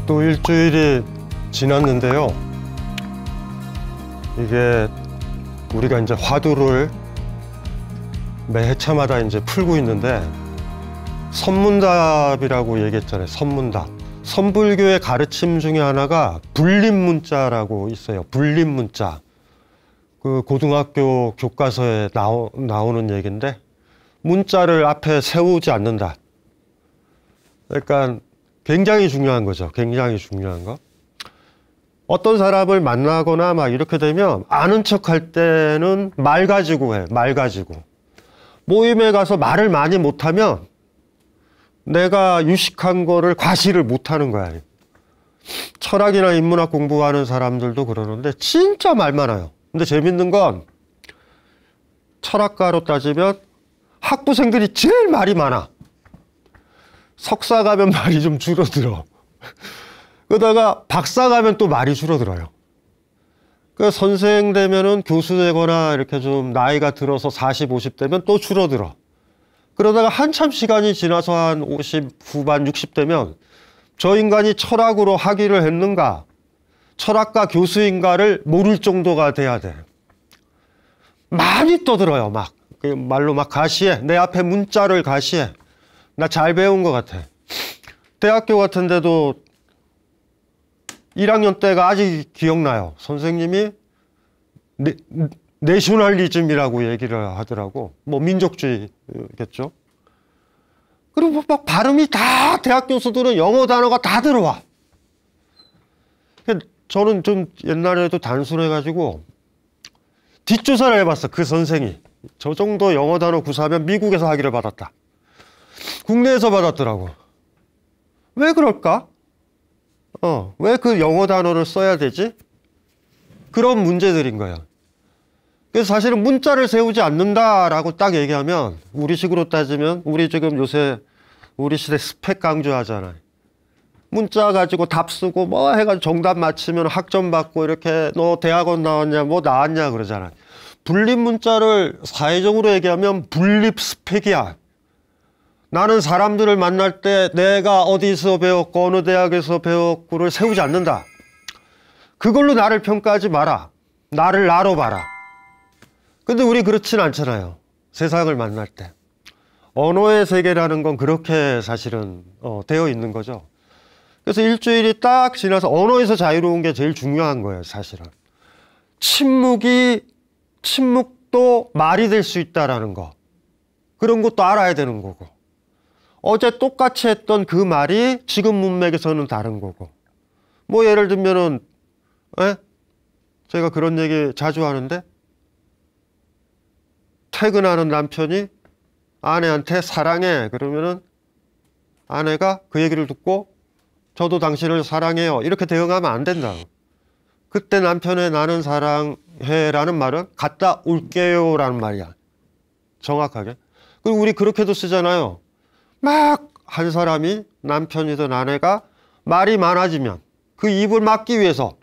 또 일주일이 지났는데요. 이게 우리가 이제 화두를 매 회차마다 이제 풀고 있는데 선문답이라고 얘기했잖아요. 선문답. 선불교의 가르침 중에 하나가 불립문자라고 있어요. 불립문자. 그 고등학교 교과서에 나오는 얘기인데 문자를 앞에 세우지 않는다. 그러니까 굉장히 중요한 거죠. 굉장히 중요한 거. 어떤 사람을 만나거나 막 이렇게 되면 아는 척 할 때는 말 가지고 해. 말 가지고. 모임에 가서 말을 많이 못하면 내가 유식한 거를 과시를 못하는 거야. 철학이나 인문학 공부하는 사람들도 그러는데 진짜 말 많아요. 근데 재밌는 건 철학가로 따지면 학부생들이 제일 말이 많아. 석사 가면 말이 좀 줄어들어. 그러다가 박사 가면 또 말이 줄어들어요. 그 선생 되면은 교수 되거나 이렇게 좀 나이가 들어서 40, 50 되면 또 줄어들어. 그러다가 한참 시간이 지나서 한 50 후반, 60 되면 저 인간이 철학으로 학위를 했는가, 철학가 교수인가를 모를 정도가 돼야 돼. 많이 떠들어요, 막. 그 말로 막 가시해. 내 앞에 문자를 가시해. 나 잘 배운 것 같아. 대학교 같은 데도 1학년 때가 아직 기억나요. 선생님이 내셔널리즘이라고 얘기를 하더라고. 뭐 민족주의겠죠. 그리고 막 발음이 다 대학 교수들은 영어 단어가 다 들어와. 저는 좀 옛날에도 단순해가지고 뒷조사를 해봤어. 그 선생이. 저 정도 영어 단어 구사하면 미국에서 학위를 받았다. 국내에서 받았더라고. 왜 그럴까? 왜 그 영어 단어를 써야 되지? 그런 문제들인 거야. 그래서 사실은 문자를 세우지 않는다라고 딱 얘기하면 우리식으로 따지면 우리 지금 요새 우리 시대 스펙 강조하잖아요. 문자 가지고 답 쓰고 뭐 해가지고 정답 맞히면 학점 받고 이렇게 너 대학원 나왔냐 뭐 나왔냐 그러잖아요. 분립 문자를 사회적으로 얘기하면 분립 스펙이야. 나는 사람들을 만날 때 내가 어디서 배웠고 어느 대학에서 배웠고를 세우지 않는다. 그걸로 나를 평가하지 마라. 나를 나로 봐라. 근데 우리 그렇진 않잖아요. 세상을 만날 때. 언어의 세계라는 건 그렇게 사실은 되어 있는 거죠. 그래서 일주일이 딱 지나서 언어에서 자유로운 게 제일 중요한 거예요, 사실은. 침묵도 말이 될 수 있다라는 거. 그런 것도 알아야 되는 거고. 어제 똑같이 했던 그 말이 지금 문맥에서는 다른 거고. 뭐 예를 들면은 제가 그런 얘기 자주 하는데 퇴근하는 남편이 아내한테 사랑해 그러면은 아내가 그 얘기를 듣고 저도 당신을 사랑해요 이렇게 대응하면 안 된다. 그때 남편의 나는 사랑해 라는 말은 갔다 올게요 라는 말이야. 정확하게. 그리고 우리 그렇게도 쓰잖아요. 막 한 사람이 남편이든 아내가 말이 많아지면 그 입을 막기 위해서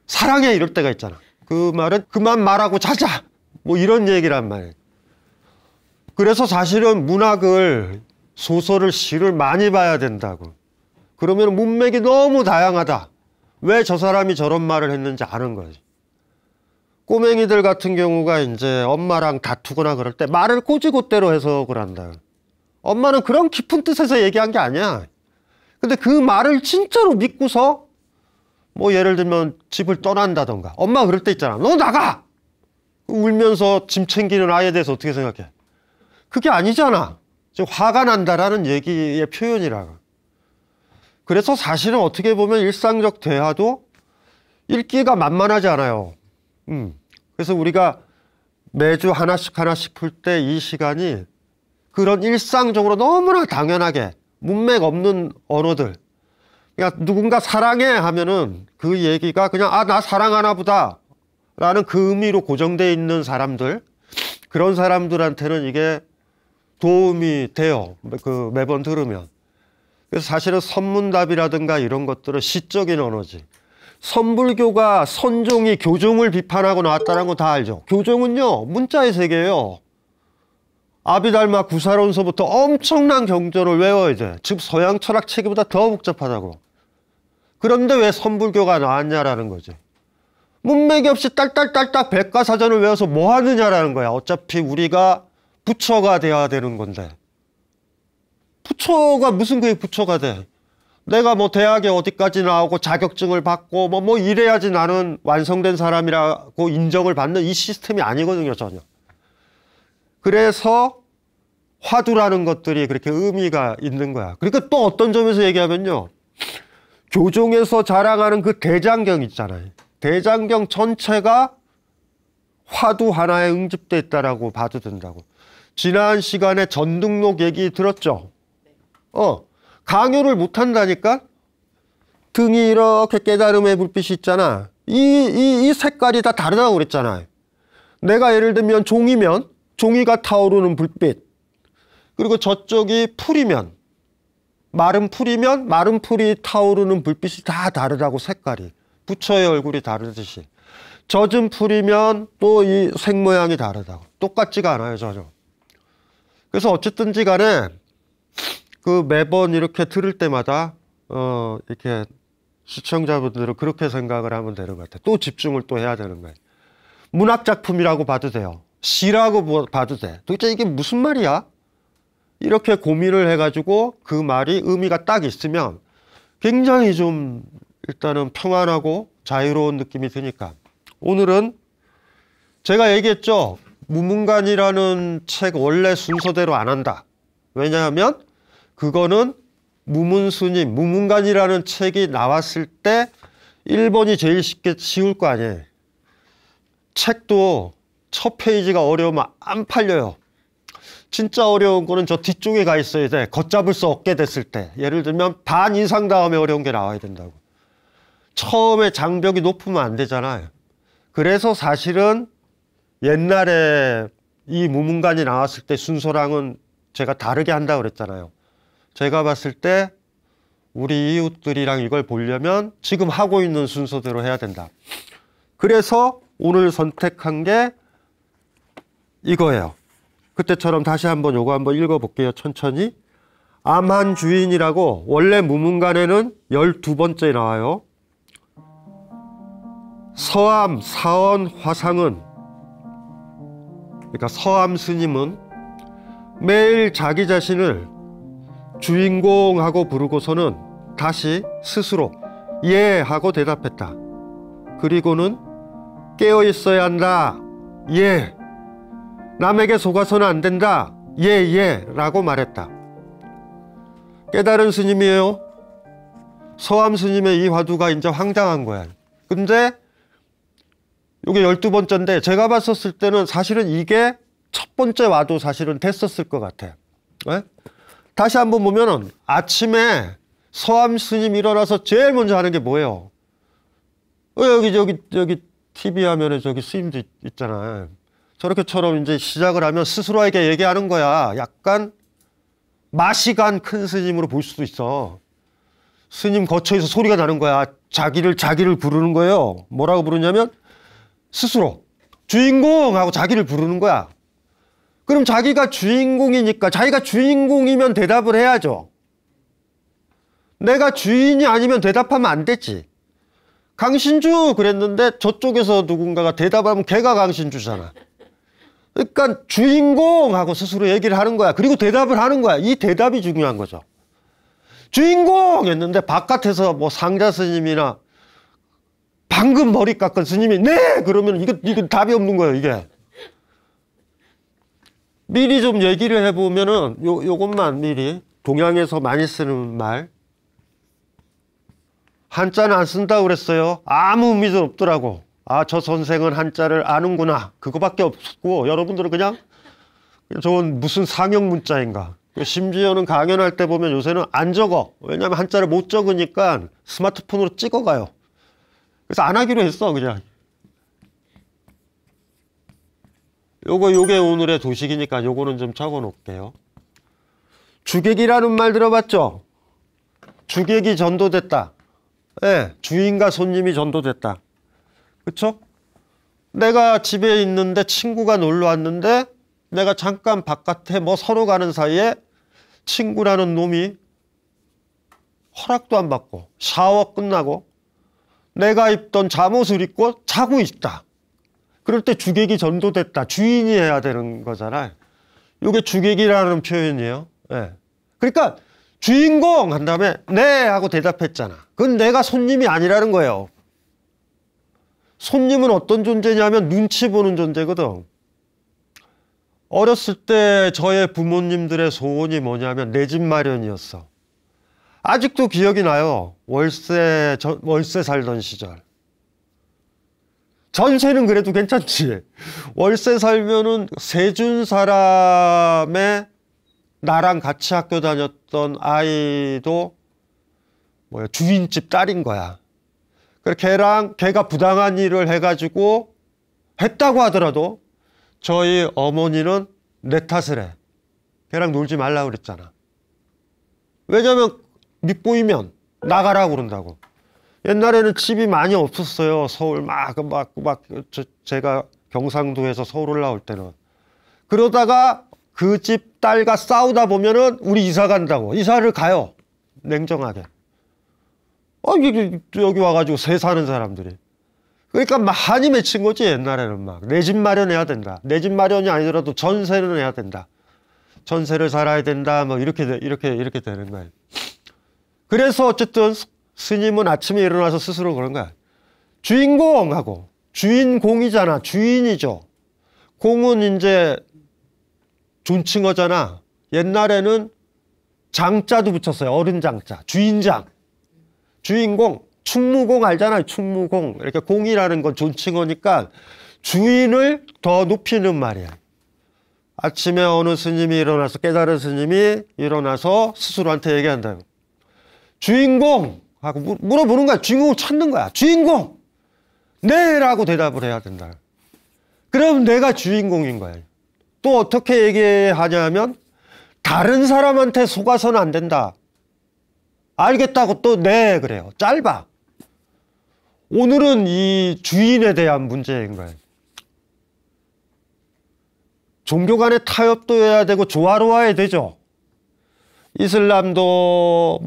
사랑해 이럴 때가 있잖아. 그 말은 그만 말하고 자자 뭐 이런 얘기란 말이에요. 그래서 사실은 문학을 소설을 시를 많이 봐야 된다고. 그러면 문맥이 너무 다양하다. 왜 저 사람이 저런 말을 했는지 아는 거지. 꼬맹이들 같은 경우가 이제 엄마랑 다투거나 그럴 때 말을 꼬지god대로 해석을 한다. 엄마는 그런 깊은 뜻에서 얘기한 게 아니야. 근데 그 말을 진짜로 믿고서 뭐 예를 들면 집을 떠난다던가. 엄마가 그럴 때 있잖아. 너 나가! 울면서 짐 챙기는 아이에 대해서 어떻게 생각해? 그게 아니잖아. 지금 화가 난다라는 얘기의 표현이라고. 그래서 사실은 어떻게 보면 일상적 대화도 읽기가 만만하지 않아요. 그래서 우리가 매주 하나씩 풀 때 이 시간이 그런 일상적으로 너무나 당연하게 문맥 없는 언어들. 그러니까 누군가 사랑해 하면은 그 얘기가 그냥 나 사랑하나 보다 라는 그 의미로 고정되어 있는 사람들, 그런 사람들한테는 이게 도움이 돼요. 매번 들으면. 그래서 사실은 선문답이라든가 이런 것들은 시적인 언어지. 선불교가 선종이 교종을 비판하고 나왔다는 거 다 알죠. 교종은요 문자의 세계예요. 아비달마 구사론서부터 엄청난 경전을 외워야 돼. 즉 서양 철학 체계보다 더 복잡하다고. 그런데 왜 선불교가 나왔냐라는 거지. 문맥이 없이 딸딸딸딱 백과사전을 외워서 뭐 하느냐라는 거야. 어차피 우리가 부처가 돼야 되는 건데. 부처가 무슨 그게 부처가 돼. 내가 뭐 대학에 어디까지 나오고 자격증을 받고 뭐 이래야지 나는 완성된 사람이라고 인정을 받는 이 시스템이 아니거든요, 전혀. 그래서 화두라는 것들이 그렇게 의미가 있는 거야. 그러니까 또 어떤 점에서 얘기하면요. 교종에서 자랑하는 그 대장경 있잖아요. 대장경 전체가 화두 하나에 응집돼 있다라고 봐도 된다고. 지난 시간에 전등록 얘기 들었죠? 강요를 못 한다니까? 등이 이렇게 깨달음의 불빛이 있잖아. 이 색깔이 다 다르다고 그랬잖아요. 내가 예를 들면 종이면 종이가 타오르는 불빛. 그리고 저쪽이 풀이면 마른 풀이면 마른 풀이 타오르는 불빛이 다 다르다고 색깔이. 부처의 얼굴이 다르듯이. 젖은 풀이면 또 이 색 모양이 다르다고. 똑같지가 않아요, 전혀. 그래서 어쨌든지 간에 그 매번 이렇게 들을 때마다 이렇게 시청자분들은 그렇게 생각을 하면 되는 것 같아요. 또 집중을 또 해야 되는 거예요. 문학작품이라고 봐도 돼요. 시라고 봐도 돼. 도대체 이게 무슨 말이야? 이렇게 고민을 해가지고 그 말이 의미가 딱 있으면 굉장히 좀 일단은 평안하고 자유로운 느낌이 드니까. 오늘은 제가 얘기했죠. 무문관이라는 책 원래 순서대로 안 한다. 왜냐하면 그거는 무문스님, 무문관이라는 책이 나왔을 때 1번이 제일 쉬울 거 아니에요. 책도 첫 페이지가 어려우면 안 팔려요. 진짜 어려운 거는 저 뒤쪽에 가 있어야 돼. 걷잡을 수 없게 됐을 때. 예를 들면 반 이상 다음에 어려운 게 나와야 된다고. 처음에 장벽이 높으면 안 되잖아요. 그래서 사실은 옛날에 이 무문관이 나왔을 때 순서랑은 제가 다르게 한다고 그랬잖아요. 제가 봤을 때 우리 이웃들이랑 이걸 보려면 지금 하고 있는 순서대로 해야 된다. 그래서 오늘 선택한 게 이거예요. 그때처럼 다시 한번 요거 한번 읽어볼게요. 천천히. 암한주인이라고 원래 무문관에는 12번째 나와요. 서암, 사원, 화상은, 그러니까 서암 스님은 매일 자기 자신을 주인공하고 부르고서는 다시 스스로 예 하고 대답했다. 그리고는 깨어 있어야 한다. 예. 남에게 속아서는 안 된다. 예 라고 말했다. 깨달은 스님이에요. 서암 스님의 이 화두가 이제 황당한 거야. 근데 이게 12번째인데 제가 봤었을 때는 사실은 이게 첫 번째 와도 사실은 됐었을 것 같아요. 네? 다시 한번 보면은 아침에 서암 스님 일어나서 제일 먼저 하는 게 뭐예요? 여기 TV 화면에 저기 스님도 있잖아요. 저렇게처럼 이제 시작을 하면 스스로에게 얘기하는 거야. 약간 맛이 간 큰 스님으로 볼 수도 있어. 스님 거처에서 소리가 나는 거야. 자기를 부르는 거예요. 뭐라고 부르냐면 스스로 주인공 하고 자기를 부르는 거야. 그럼 자기가 주인공이니까 자기가 주인공이면 대답을 해야죠. 내가 주인이 아니면 대답하면 안 되지. 강신주 그랬는데 저쪽에서 누군가가 대답하면 걔가 강신주잖아. 그러니까 주인공 하고 스스로 얘기를 하는 거야. 그리고 대답을 하는 거야. 이 대답이 중요한 거죠. 주인공 했는데 바깥에서 뭐 상자 스님이나 방금 머리 깎은 스님이 네! 그러면 이거 답이 없는 거예요, 이게. 미리 좀 얘기를 해보면은 요것만 미리 동양에서 많이 쓰는 말. 한자는 안 쓴다고 그랬어요. 아무 의미도 없더라고. 아, 저 선생은 한자를 아는구나. 그거밖에 없고 여러분들은 그냥 저건 무슨 상형 문자인가. 심지어는 강연할 때 보면 요새는 안 적어. 왜냐하면 한자를 못 적으니까 스마트폰으로 찍어가요. 그래서 안 하기로 했어, 그냥. 요게 오늘의 도식이니까 요거는 좀 적어 놓을게요. 주객이라는 말 들어봤죠? 주객이 전도됐다. 네, 주인과 손님이 전도됐다. 그쵸? 내가 집에 있는데 친구가 놀러 왔는데 내가 잠깐 바깥에 뭐 서로 가는 사이에 친구라는 놈이 허락도 안 받고 샤워 끝나고 내가 입던 잠옷을 입고 자고 있다. 그럴 때 주객이 전도됐다. 주인이 해야 되는 거잖아요. 이게 주객이라는 표현이에요. 네. 그러니까 주인공 한 다음에 네 하고 대답했잖아. 그건 내가 손님이 아니라는 거예요. 손님은 어떤 존재냐면 눈치 보는 존재거든. 어렸을 때 저의 부모님들의 소원이 뭐냐면 내 집 마련이었어. 아직도 기억이 나요. 월세 살던 시절. 전세는 그래도 괜찮지. 월세 살면은 세준 사람의 나랑 같이 학교 다녔던 아이도 주인집 딸인 거야. 그래서 걔가 부당한 일을 해가지고 했다고 하더라도 저희 어머니는 내 탓을 해. 걔랑 놀지 말라고 그랬잖아. 왜냐면 밑보이면 나가라고 그런다고. 옛날에는 집이 많이 없었어요. 서울 제가 경상도에서 서울 올라올 때는. 그러다가 그 집 딸과 싸우다 보면은 우리 이사 간다고. 이사를 가요. 냉정하게. 여기 와가지고 새 사는 사람들이. 그러니까 막 한이 맺힌 거지. 옛날에는 막 내 집 마련해야 된다. 내 집 마련이 아니더라도 전세는 해야 된다. 전세를 살아야 된다. 뭐 이렇게 되는 거예요. 그래서 어쨌든 스님은 아침에 일어나서 스스로 그런 거야. 주인공하고 주인공이잖아. 주인이죠. 공은 이제 존칭어잖아. 옛날에는 장자도 붙였어요. 어른 장자. 주인장. 주인공. 충무공 알잖아요. 충무공. 이렇게 공이라는 건 존칭어니까 주인을 더 높이는 말이야. 아침에 어느 스님이 일어나서 깨달은 스님이 일어나서 스스로한테 얘기한다. 주인공 하고 물어보는 거야. 주인공을 찾는 거야. 주인공! 네! 라고 대답을 해야 된다. 그럼 내가 주인공인 거야. 또 어떻게 얘기하냐면 다른 사람한테 속아서는 안 된다. 알겠다고 또 네 그래요. 짧아. 오늘은 이 주인에 대한 문제인 거예요. 종교 간의 타협도 해야 되고 조화로워야 되죠. 이슬람도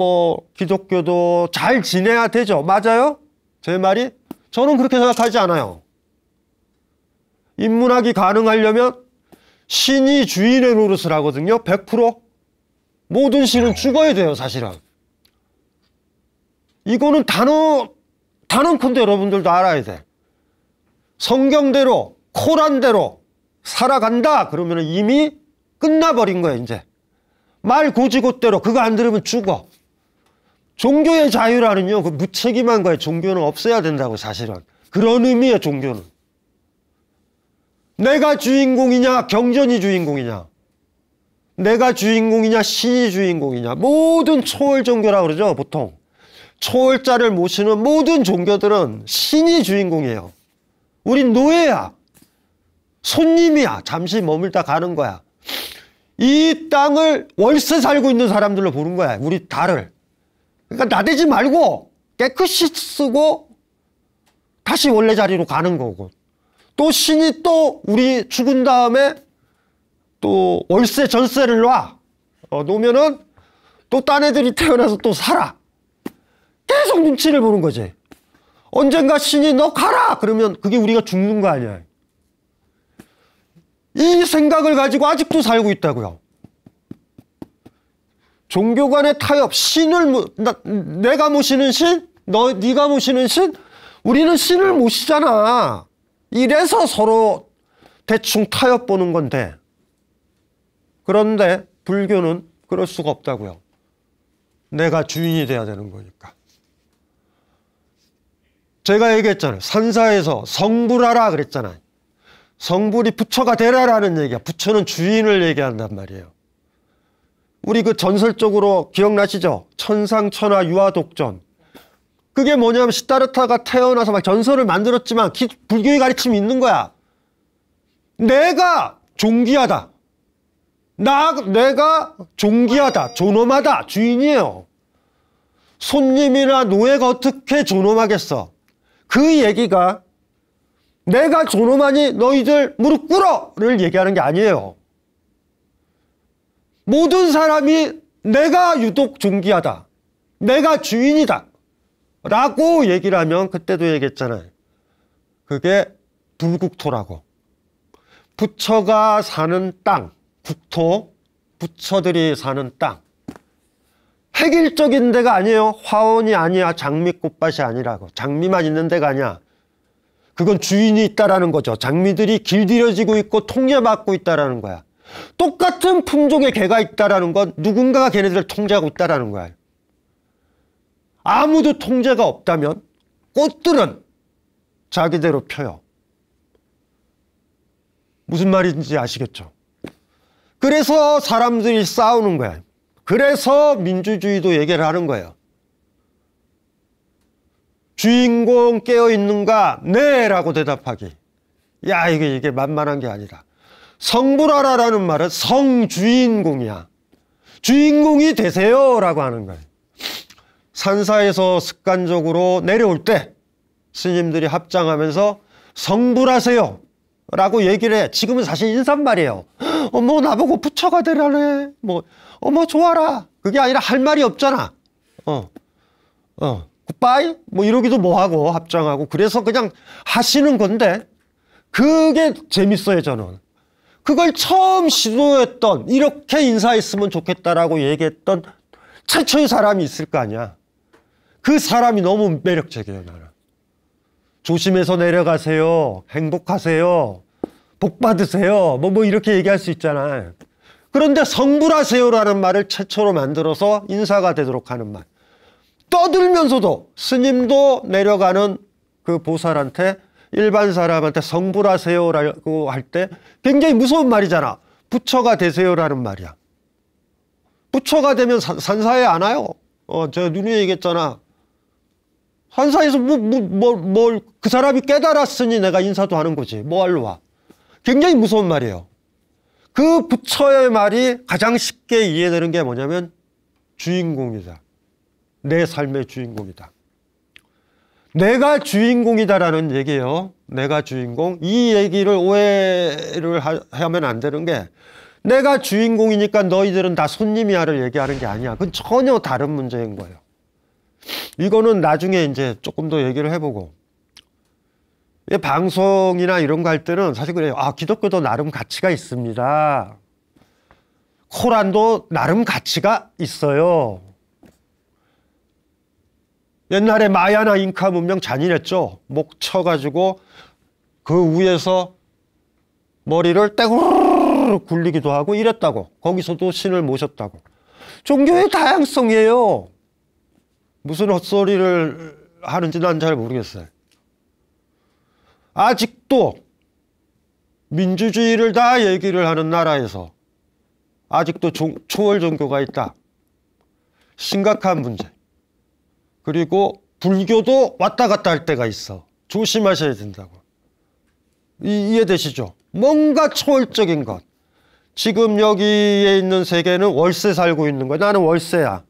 기독교도 잘 지내야 되죠. 맞아요? 제 말이? 저는 그렇게 생각하지 않아요. 인문학이 가능하려면 신이 주인의 노릇을 하거든요. 100%. 모든 신은 죽어야 돼요. 사실은. 이거는 단언컨대 여러분들도 알아야 돼. 성경대로 코란대로 살아간다 그러면 이미 끝나버린 거야. 이제 말 고지고대로 그거 안 들으면 죽어. 종교의 자유라는요 그 무책임한 거예요. 종교는 없애야 된다고. 사실은 그런 의미의 종교는. 내가 주인공이냐 경전이 주인공이냐, 내가 주인공이냐 신이 주인공이냐. 모든 초월 종교라고 그러죠. 보통 초월자를 모시는 모든 종교들은 신이 주인공이에요. 우린 노예야. 손님이야. 잠시 머물다 가는 거야. 이 땅을 월세 살고 있는 사람들로 보는 거야. 우리 달을. 그러니까 나대지 말고 깨끗이 쓰고 다시 원래 자리로 가는 거고. 또 신이 또 우리 죽은 다음에 또 월세 전세를 놔. 놓으면은 또 딴 애들이 태어나서 또 살아. 계속 눈치를 보는 거지. 언젠가 신이 너 가라! 그러면 그게 우리가 죽는 거 아니야. 이 생각을 가지고 아직도 살고 있다고요. 종교 간의 타협, 내가 모시는 신? 네가 모시는 신? 우리는 신을 모시잖아. 이래서 서로 대충 타협 보는 건데. 그런데 불교는 그럴 수가 없다고요. 내가 주인이 돼야 되는 거니까. 제가 얘기했잖아요. 산사에서 성불하라 그랬잖아요. 성불이 부처가 되라라는 얘기야. 부처는 주인을 얘기한단 말이에요. 우리 그 전설적으로 기억나시죠? 천상천하 유아독전. 그게 뭐냐면 시다르타가 태어나서 막 전설을 만들었지만 불교의 가르침이 있는 거야. 내가 존귀하다. 내가 존귀하다. 존엄하다. 주인이에요. 손님이나 노예가 어떻게 존엄하겠어? 그 얘기가 내가 존엄하니 너희들 무릎 꿇어를 얘기하는 게 아니에요. 모든 사람이 내가 유독 존귀하다. 내가 주인이다 라고 얘기를 하면 그때도 얘기했잖아요. 그게 불국토라고. 부처가 사는 땅, 국토, 부처들이 사는 땅. 획일적인 데가 아니에요. 화원이 아니야. 장미꽃밭이 아니라고. 장미만 있는 데가 아니야. 그건 주인이 있다라는 거죠. 장미들이 길들여지고 있고 통제받고 있다라는 거야. 똑같은 품종의 개가 있다라는 건 누군가가 걔네들을 통제하고 있다라는 거야. 아무도 통제가 없다면 꽃들은 자기대로 펴요. 무슨 말인지 아시겠죠? 그래서 사람들이 싸우는 거야. 그래서 민주주의도 얘기를 하는 거예요. 주인공 깨어있는가? 네 라고 대답하기. 야, 이게 만만한 게 아니라. 성불하라라는 말은 성주인공이야. 주인공이 되세요 라고 하는 거예요. 산사에서 습관적으로 내려올 때 스님들이 합장하면서 성불하세요 라고 얘기를 해. 지금은 사실 인사말이에요. 어머, 나보고 부처가 되라네. 뭐, 어머, 좋아라. 그게 아니라 할 말이 없잖아. 굿바이? 뭐 이러기도 뭐하고 합장하고. 그래서 그냥 하시는 건데 그게 재밌어요, 저는. 그걸 처음 시도했던, 이렇게 인사했으면 좋겠다라고 얘기했던 최초의 사람이 있을 거 아니야. 그 사람이 너무 매력적이에요, 나는. 조심해서 내려가세요. 행복하세요. 복 받으세요. 뭐 이렇게 얘기할 수 있잖아요. 그런데 성불하세요라는 말을 최초로 만들어서 인사가 되도록 하는 말. 떠들면서도 스님도 내려가는 그 보살한테, 일반 사람한테 성불하세요라고 할 때 굉장히 무서운 말이잖아. 부처가 되세요라는 말이야. 부처가 되면 산사에 안 와요. 제가 누누이 얘기했잖아. 산사에서 그 사람이 깨달았으니 내가 인사도 하는 거지. 뭐 하러 와. 굉장히 무서운 말이에요. 그 부처의 말이 가장 쉽게 이해되는 게 뭐냐면 주인공이다. 내 삶의 주인공이다. 내가 주인공이다라는 얘기예요. 내가 주인공. 이 얘기를 오해를 하면 안 되는 게, 내가 주인공이니까 너희들은 다 손님이야를 얘기하는 게 아니야. 그건 전혀 다른 문제인 거예요. 이거는 나중에 이제 조금 더 얘기를 해보고. 방송이나 이런 거 할 때는 사실 그래요. 기독교도 나름 가치가 있습니다. 코란도 나름 가치가 있어요. 옛날에 마야나 잉카 문명 잔인했죠. 목 쳐가지고 그 위에서 머리를 떼구르르 굴리기도 하고 이랬다고. 거기서도 신을 모셨다고. 종교의 다양성이에요. 무슨 헛소리를 하는지 난 잘 모르겠어요. 아직도 민주주의를 다 얘기를 하는 나라에서 아직도 초월 종교가 있다. 심각한 문제. 그리고 불교도 왔다 갔다 할 때가 있어. 조심하셔야 된다고. 이해되시죠? 뭔가 초월적인 것. 지금 여기에 있는 세계는 월세 살고 있는 거야. 나는 월세야.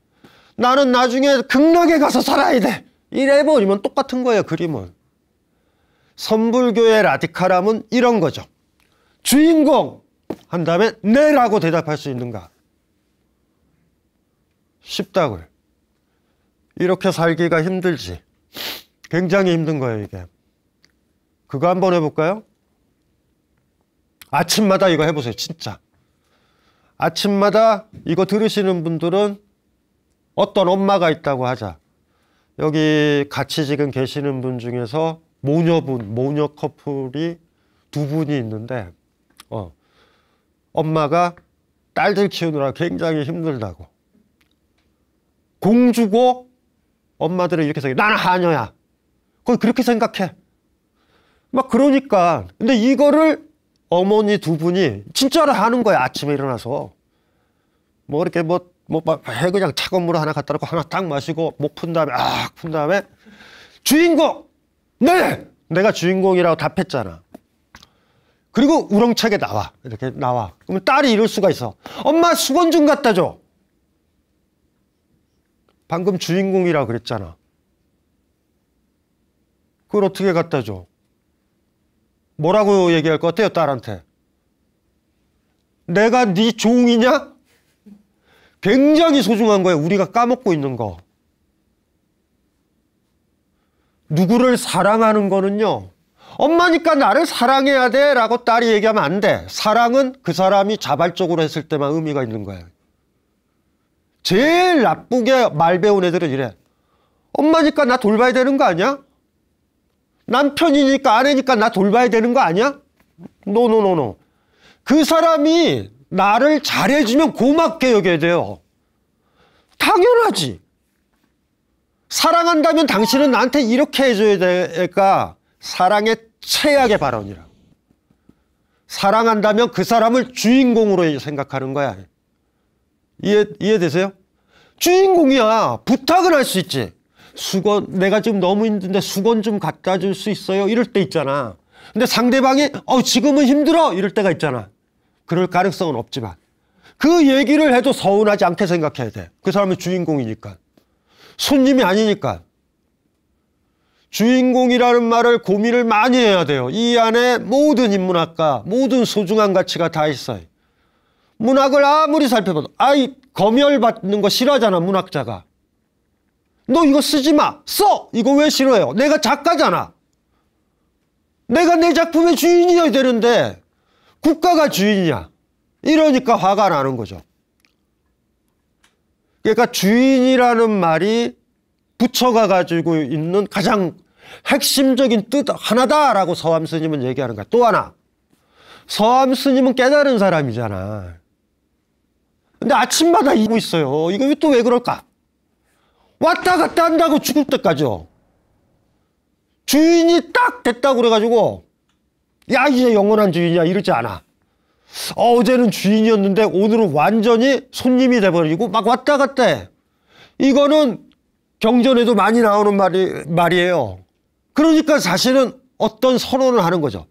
나는 나중에 극락에 가서 살아야 돼. 이래버리면 똑같은 거예요, 그림은. 선불교의 라디칼함은 이런 거죠. 주인공 한 다음에 네라고 대답할 수 있는가. 쉽다고요. 이렇게 살기가 힘들지. 굉장히 힘든 거예요, 이게. 그거 한번 해볼까요? 아침마다 이거 해보세요, 진짜. 아침마다 이거 들으시는 분들은 어떤 엄마가 있다고 하자. 여기 같이 지금 계시는 분 중에서 모녀 커플이 두 분이 있는데, 엄마가 딸들 키우느라 굉장히 힘들다고. 공주고 엄마들은 이렇게 생각해. 나는 하녀야. 거의 그렇게 생각해. 막 그러니까. 근데 이거를 어머니 두 분이 진짜로 하는 거야. 아침에 일어나서. 뭐 이렇게 해 그냥 차가운 물 하나 갖다 놓고 하나 딱 마시고 목 푼 다음에 푼 다음에 주인공! 네! 내가 주인공이라고 답했잖아. 그리고 우렁차게 나와. 이렇게 나와. 그러면 딸이 이럴 수가 있어. 엄마 수건 좀 갖다 줘. 방금 주인공이라고 그랬잖아. 그걸 어떻게 갖다 줘? 뭐라고 얘기할 것 같아요, 딸한테? 내가 네 종이냐? 굉장히 소중한 거예요, 우리가 까먹고 있는 거. 누구를 사랑하는 거는요, 엄마니까 나를 사랑해야 돼 라고 딸이 얘기하면 안 돼. 사랑은 그 사람이 자발적으로 했을 때만 의미가 있는 거야. 제일 나쁘게 말 배운 애들은 이래. 엄마니까 나 돌봐야 되는 거 아니야? 남편이니까 아내니까 나 돌봐야 되는 거 아니야? 노노노노. 그 사람이 나를 잘해주면 고맙게 여겨야 돼요. 당연하지. 사랑한다면 당신은 나한테 이렇게 해줘야 될까? 사랑의 최악의 발언이라. 사랑한다면 그 사람을 주인공으로 생각하는 거야. 이해되세요? 주인공이야. 부탁을 할 수 있지. 수건, 내가 지금 너무 힘든데 수건 좀 갖다 줄 수 있어요? 이럴 때 있잖아. 근데 상대방이 지금은 힘들어 이럴 때가 있잖아. 그럴 가능성은 없지만 그 얘기를 해도 서운하지 않게 생각해야 돼. 그 사람은 주인공이니까. 손님이 아니니까. 주인공이라는 말을 고민을 많이 해야 돼요. 이 안에 모든 인문학과, 모든 소중한 가치가 다 있어요. 문학을 아무리 살펴봐도 검열받는 거 싫어하잖아, 문학자가. 너 이거 쓰지 마. 써! 이거 왜 싫어해요? 내가 작가잖아. 내가 내 작품의 주인이어야 되는데 국가가 주인이야. 이러니까 화가 나는 거죠. 그러니까 주인이라는 말이 부처가 가지고 있는 가장 핵심적인 뜻 하나다라고 서암 스님은 얘기하는 거야. 또 하나. 서암 스님은 깨달은 사람이잖아. 근데 아침마다 이고 있어요. 이거 또 왜 그럴까? 왔다 갔다 한다고 죽을 때까지요. 주인이 딱 됐다고 그래가지고 야 이제 영원한 주인이야 이러지 않아. 어제는 주인이었는데 오늘은 완전히 손님이 돼버리고 막 왔다 갔다 해. 이거는 경전에도 많이 나오는 말이에요. 그러니까 사실은 어떤 선언을 하는 거죠.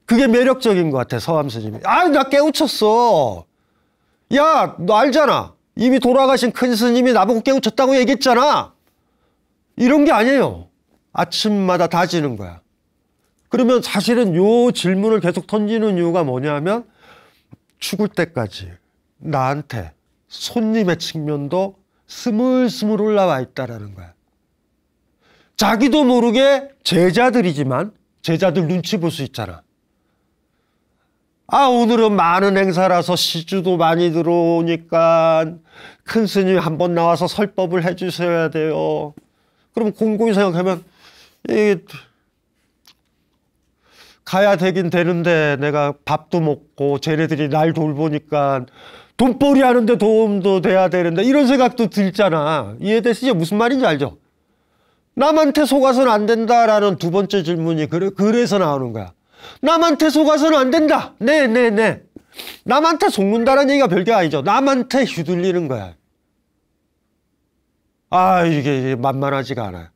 그게 매력적인 것 같아, 서암 스님이. 나 깨우쳤어. 야, 너 알잖아. 이미 돌아가신 큰 스님이 나보고 깨우쳤다고 얘기했잖아. 이런 게 아니에요. 아침마다 다지는 거야. 그러면 사실은 요 질문을 계속 던지는 이유가 뭐냐면 죽을 때까지 나한테 손님의 측면도 스물스물 올라와 있다라는 거야. 자기도 모르게 제자들이지만 제자들 눈치 볼 수 있잖아. 오늘은 많은 행사라서 시주도 많이 들어오니까 큰 스님이 한번 나와서 설법을 해주셔야 돼요. 그럼 곰곰이 생각하면 가야 되긴 되는데 내가 밥도 먹고 쟤네들이 날 돌보니까 돈벌이 하는데 도움도 돼야 되는데 이런 생각도 들잖아. 이해되시죠? 무슨 말인지 알죠? 남한테 속아서는 안 된다라는 두 번째 질문이 그래서 나오는 거야. 남한테 속아서는 안 된다. 네. 남한테 속는다는 얘기가 별게 아니죠. 남한테 휘둘리는 거야. 이게 만만하지가 않아요.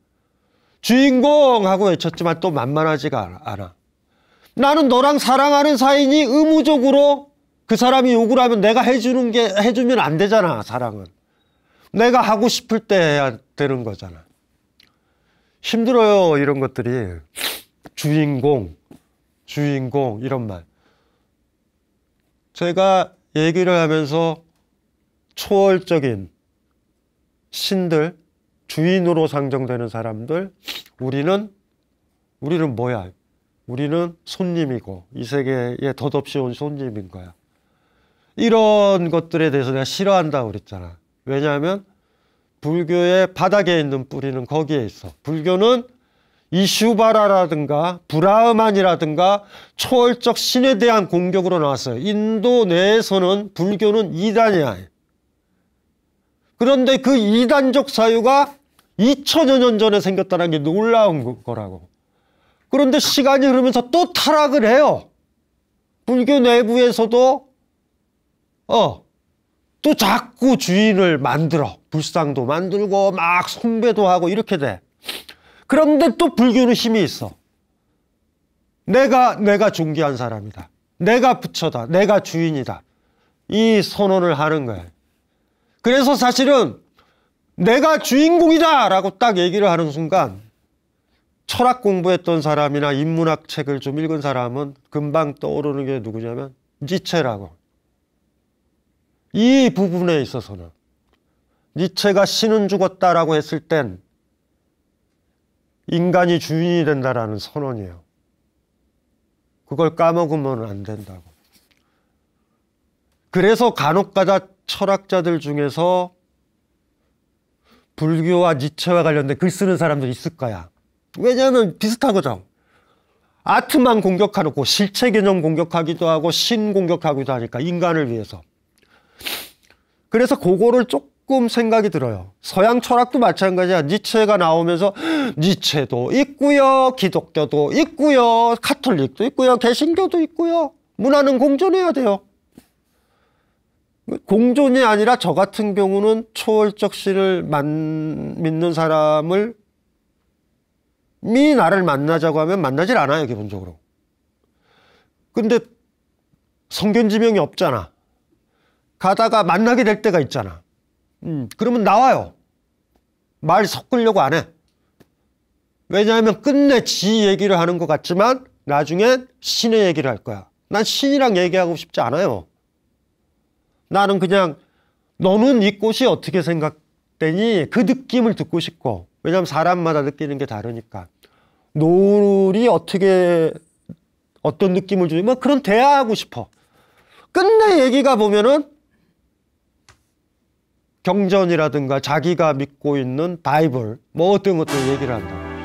주인공하고 외쳤지만 또 만만하지가 않아. 나는 너랑 사랑하는 사이니 의무적으로 그 사람이 요구를 하면 내가 해주면 안 되잖아, 사랑은. 내가 하고 싶을 때 해야 되는 거잖아. 힘들어요, 이런 것들이. 주인공, 이런 말. 제가 얘기를 하면서 초월적인 신들, 주인으로 상정되는 사람들, 우리는 뭐야? 우리는 손님이고, 이 세계에 덧없이 온 손님인 거야. 이런 것들에 대해서 내가 싫어한다고 그랬잖아. 왜냐하면 불교의 바닥에 있는 뿌리는 거기에 있어. 불교는 이슈바라라든가 브라흐만이라든가 초월적 신에 대한 공격으로 나왔어요. 인도 내에서는 불교는 이단이야. 그런데 그 이단적 사유가 2000여 년 전에 생겼다는 게 놀라운 거라고. 그런데 시간이 흐르면서 또 타락을 해요. 불교 내부에서도 또 자꾸 주인을 만들어. 불상도 만들고 막 숭배도 하고 이렇게 돼. 그런데 또 불교는 힘이 있어. 내가 존귀한 사람이다. 내가 부처다. 내가 주인이다. 이 선언을 하는 거예요. 그래서 사실은 내가 주인공이다 라고 딱 얘기를 하는 순간 철학 공부했던 사람이나 인문학 책을 좀 읽은 사람은 금방 떠오르는 게 누구냐면 니체라고. 이 부분에 있어서는 니체가 신은 죽었다라고 했을 땐 인간이 주인이 된다라는 선언이에요. 그걸 까먹으면 안 된다고. 그래서 간혹가다 철학자들 중에서 불교와 니체와 관련된 글 쓰는 사람도 있을 거야. 왜냐하면 비슷하거든. 아트만 공격하고 실체 개념 공격하기도 하고 신 공격하기도 하니까 인간을 위해서. 그래서 그거를 조금 생각이 들어요. 서양 철학도 마찬가지야. 니체가 나오면서 니체도 있고요, 기독교도 있고요, 카톨릭도 있고요, 개신교도 있고요. 문화는 공존해야 돼요. 공존이 아니라 저 같은 경우는 초월적 신을 믿는 사람을 나를 만나자고 하면 만나질 않아요, 기본적으로. 근데 성견지명이 없잖아. 가다가 만나게 될 때가 있잖아. 그러면 나와요. 말 섞으려고 안 해. 왜냐하면 끝내 지 얘기를 하는 것 같지만 나중엔 신의 얘기를 할 거야. 난 신이랑 얘기하고 싶지 않아요. 나는 그냥 너는 이 꽃이 어떻게 생각되니? 그 느낌을 듣고 싶고. 왜냐하면 사람마다 느끼는 게 다르니까. 노을이 어떤 느낌을 주니? 뭐 그런 대화하고 싶어. 끝내 얘기가 보면은 경전이라든가 자기가 믿고 있는 바이블 뭐 어떤 것들 얘기를 한다.